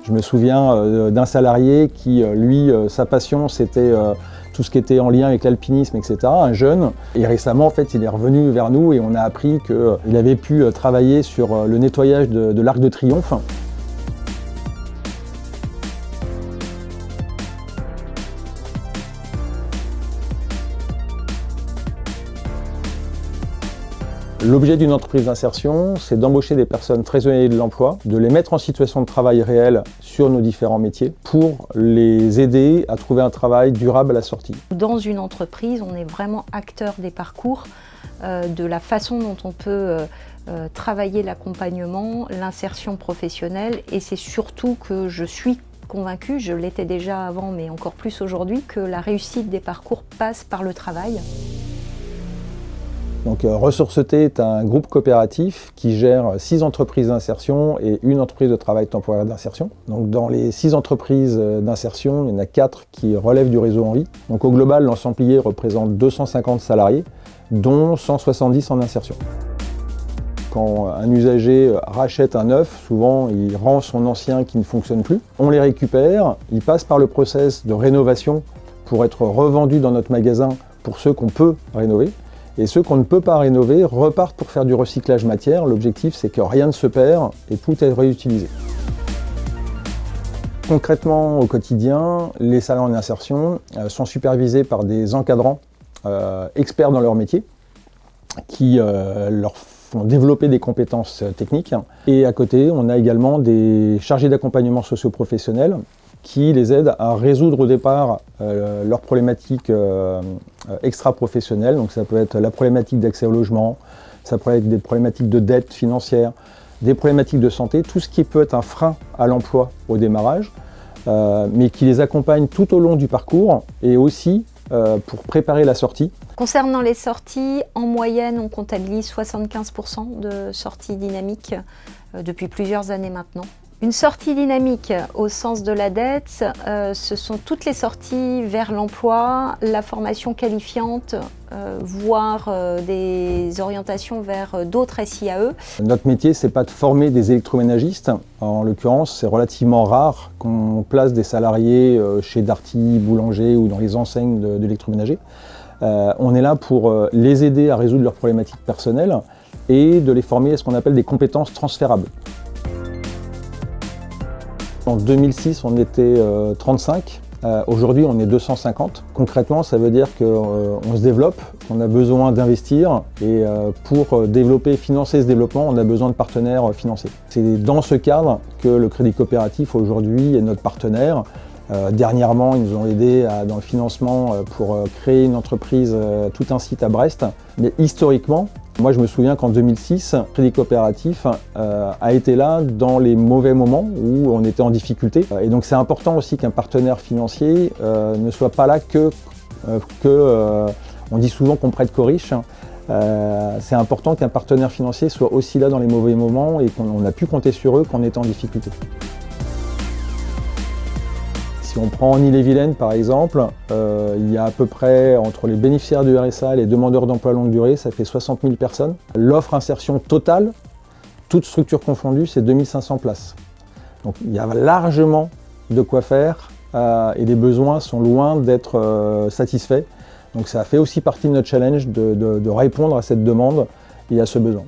Je me souviens d'un salarié qui, lui, sa passion, c'était tout ce qui était en lien avec l'alpinisme, etc., un jeune. Et récemment, en fait, il est revenu vers nous et on a appris qu'il avait pu travailler sur le nettoyage de l'Arc de Triomphe. L'objet d'une entreprise d'insertion, c'est d'embaucher des personnes très éloignées de l'emploi, de les mettre en situation de travail réel sur nos différents métiers pour les aider à trouver un travail durable à la sortie. Dans une entreprise, on est vraiment acteur des parcours, de la façon dont on peut travailler l'accompagnement, l'insertion professionnelle, et c'est surtout que je suis convaincue, je l'étais déjà avant mais encore plus aujourd'hui, que la réussite des parcours passe par le travail. Donc Ressourceté est un groupe coopératif qui gère 6 entreprises d'insertion et une entreprise de travail temporaire d'insertion. Donc dans les 6 entreprises d'insertion, il y en a 4 qui relèvent du réseau Envie. Donc au global, l'Ensemblier représente 250 salariés, dont 170 en insertion. Quand un usager rachète un neuf, souvent il rend son ancien qui ne fonctionne plus. On les récupère, ils passent par le process de rénovation pour être revendus dans notre magasin pour ceux qu'on peut rénover. Et ceux qu'on ne peut pas rénover repartent pour faire du recyclage matière. L'objectif, c'est que rien ne se perd et tout est réutilisé. Concrètement, au quotidien, les salariés en insertion sont supervisés par des encadrants experts dans leur métier qui leur font développer des compétences techniques. Et à côté, on a également des chargés d'accompagnement socio-professionnel qui les aident à résoudre au départ leurs problématiques extra-professionnelles. Donc ça peut être la problématique d'accès au logement, ça peut être des problématiques de dette financière, des problématiques de santé, tout ce qui peut être un frein à l'emploi au démarrage, mais qui les accompagne tout au long du parcours et aussi pour préparer la sortie. Concernant les sorties, en moyenne, on comptabilise 75% de sorties dynamiques depuis plusieurs années maintenant. Une sortie dynamique au sens de la dette, ce sont toutes les sorties vers l'emploi, la formation qualifiante, voire des orientations vers d'autres SIAE. Notre métier, c'est pas de former des électroménagistes. En l'occurrence, c'est relativement rare qu'on place des salariés chez Darty, Boulanger ou dans les enseignes de l'électroménager. On est là pour les aider à résoudre leurs problématiques personnelles et de les former à ce qu'on appelle des compétences transférables. En 2006, on était 35. Aujourd'hui, on est 250. Concrètement, ça veut dire qu'on se développe, qu'on a besoin d'investir et pour développer, financer ce développement, on a besoin de partenaires financiers. C'est dans ce cadre que le Crédit Coopératif aujourd'hui est notre partenaire. Dernièrement, ils nous ont aidés dans le financement pour créer une entreprise, tout un site à Brest. Mais historiquement, moi je me souviens qu'en 2006, Crédit Coopératif a été là dans les mauvais moments où on était en difficulté. Et donc c'est important aussi qu'un partenaire financier ne soit pas là on dit souvent qu'on prête qu'aux riches. C'est important qu'un partenaire financier soit aussi là dans les mauvais moments et qu'on a pu compter sur eux quand on était en difficulté. Si on prend en Ille-et-Vilaine par exemple, il y a à peu près entre les bénéficiaires du RSA et les demandeurs d'emploi longue durée, ça fait 60 000 personnes. L'offre insertion totale, toutes structures confondues, c'est 2500 places. Donc il y a largement de quoi faire et les besoins sont loin d'être satisfaits. Donc ça fait aussi partie de notre challenge de répondre à cette demande et à ce besoin.